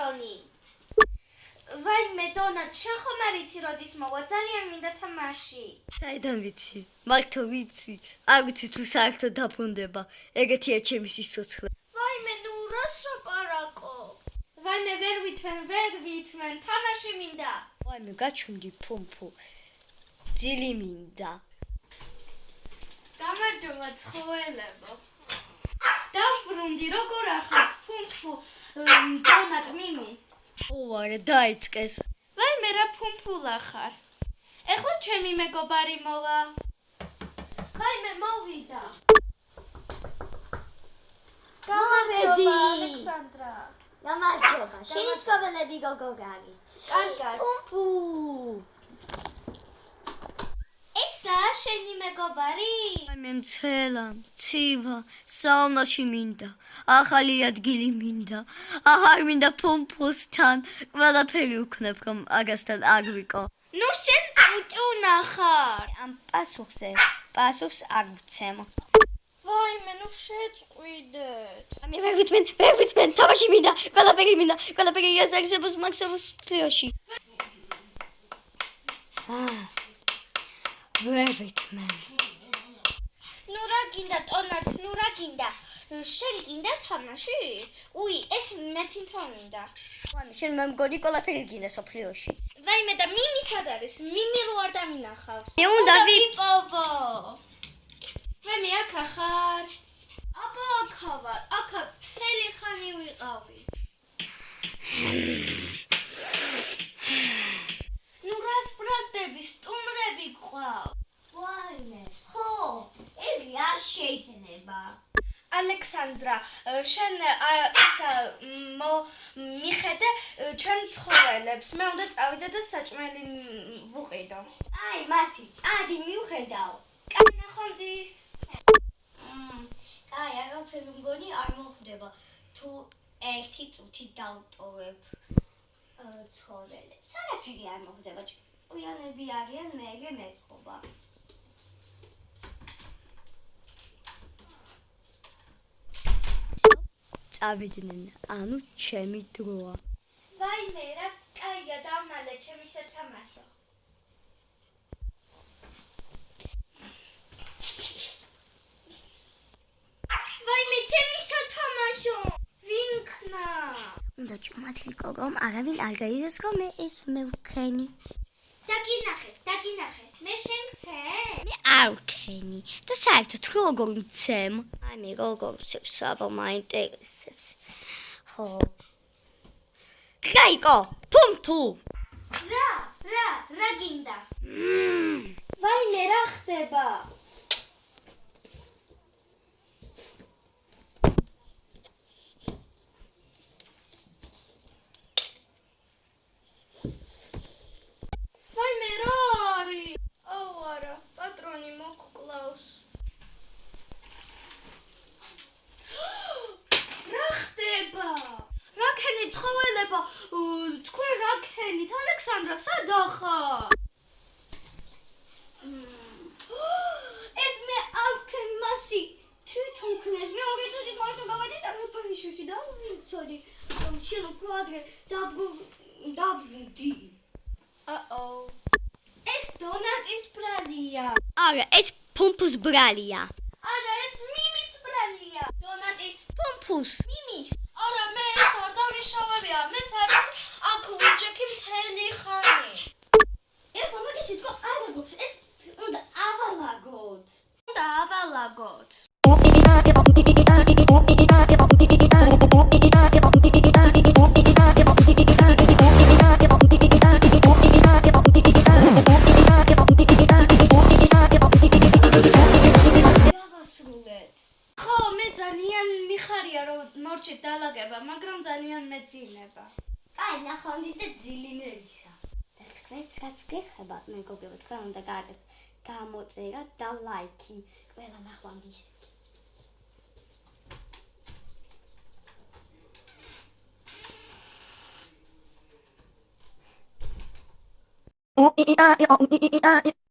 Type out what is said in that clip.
ტონი. ვაიმე დონათ, შენ ხომ არ იცი როდის მოვა, ძალიან მინდა თამაში. საიდან ვიცი? მართო ვიცი. არ ვიცი თუ საერთოდ დაბრუნდება. ეგეთია ჩემი სიცოცხლე. ვაიმე, ნუ რას შაპარაკო? ვაიმე, ვერ ვითვენ, თამაში მინდა. ვაიმე, გაჩვენდი ფუმფუ. ძილი მინდა. გამარჯობა ცხოველებო. დაბრუნდი, როგორ ახართ ფუმფუ, დონათ, მიმი? ოარე, დაიწყეს. ვაიმე, რა ფუმფულა ხარ? ეხლა ჩემი მეგობარი მოვა. ვაიმე, მოვიდა. გამარჯობა, ალექსანდრა. გამარჯობა. შენი ცხოველები გოგო გადის. კარგად. ფუმფუ. ესაა შენი მეგობარი? ვაიმე, მცელა, მცივა, საუნაში მინდა. ახალი ადგილი მინდა. აღარ მინდა ფუმფუსთან. ყველაფერი ვქნებ, რომ აგასთან არ ვიყო. ნუ შენ წუწუნა ხარ. ამ პასუხს არ ვცემ. ვაიმე, ნუ შეწყვიდეთ. მე ვერ ვიცმენ, თამაში მინდა. ყველაფერი იაზაგებს მაქსიმუმს ფლიოში. ვერ ვიცმენ. ნუ რა გინდა ტონათ, ნუ რა გინდა? შენ გინდა თამაში? უი, ეს მე თვითონ მინდა. ვაიმე, შენ მე მგონი ყველაფერი გინდა სოფლიოში. ვაიმე და მიმი სად არის? მიმი რო არ დამინახავს. მე უნდა ვიპოვო. ვაიმე, აქ ხარ? აბა, აქ ვარ. აქ მთელი ხანი ვიყავი. ნუ რას ბრაზდები, სტუმრები გყავ. ვაიმე, ხო, ეგ არ შეიძლება. ალექსანდრა, შენ ისა მიხედე ჩვენ ცხოველებს. მე უნდა წავიდე და საჭმელი ვუყიდო. აი, მასი, წადი მივხედავ. კაი, ნახვამდის. აი, აღარაფერი მგონი არ მოხდება. თუ ერთი წუთი დავტოვებ ცხოველებს. არაფერი არ მოხდება. ჭკვიანები არიან, მე მეთქობა. წავიდნენ, ანუ ჩემი დროა. ვაიმე, რა კაია დამალე ჩემი სათამაშო. ვაიმე, ჩემი სათამაშო. ვინქნა? უნდა ჭუმად ვიყო, რომ არავინ არ გაიგოს, რომ მე ეს მევქენი. დაგინახე. მე შენ გცე? მე არ ვქენი და საერთოდ როგორ მცემ? აი მე როგორ ვცემს, აბა მაინტერესებს. ხო. გაიკო, ფუმფუ. რა გინდა? ვაიმე, რა ხდება? ვაიმე, რა არის? აუ არა, პატრონი მოგკლავს. რა ხდება? რაკენი ცხოველებო, თქვენ რაკენით, ალექსანდრა, სად ახარ? ეს მე არ ვქენ მასი. თვითონ ქნეს, მე ორი წუთი მარტო გავადი საფრთხეში და ვიცოდი, რომ შენ უფრო ადრე დაბრუნდი. ეს დონატის ბრალია. არა, ეს ფუმფუს ბრალია. არა, ეს მიმის ბრალია. დონატის ფუმფუს. მიმის. არა, მე ეს არ დავრიშავებია. მე საერთოდ აქ ვიჯექი მთელი ხანი. ეხლა მაგის თქო არ გაგობს. ეს უნდა ავალაგოთ. ხო, მე ძალიან მიხარია რომ მორჩით დალაგება, მაგრამ ძალიან მეძინება. აი, ნახვამდის და ძილინებისა. და თქვენც რაც გეხება, მეგობრებო, თქვენ უნდა გააკეთოთ გამოწერა და ლაიქი. ყველა ნახვამდის.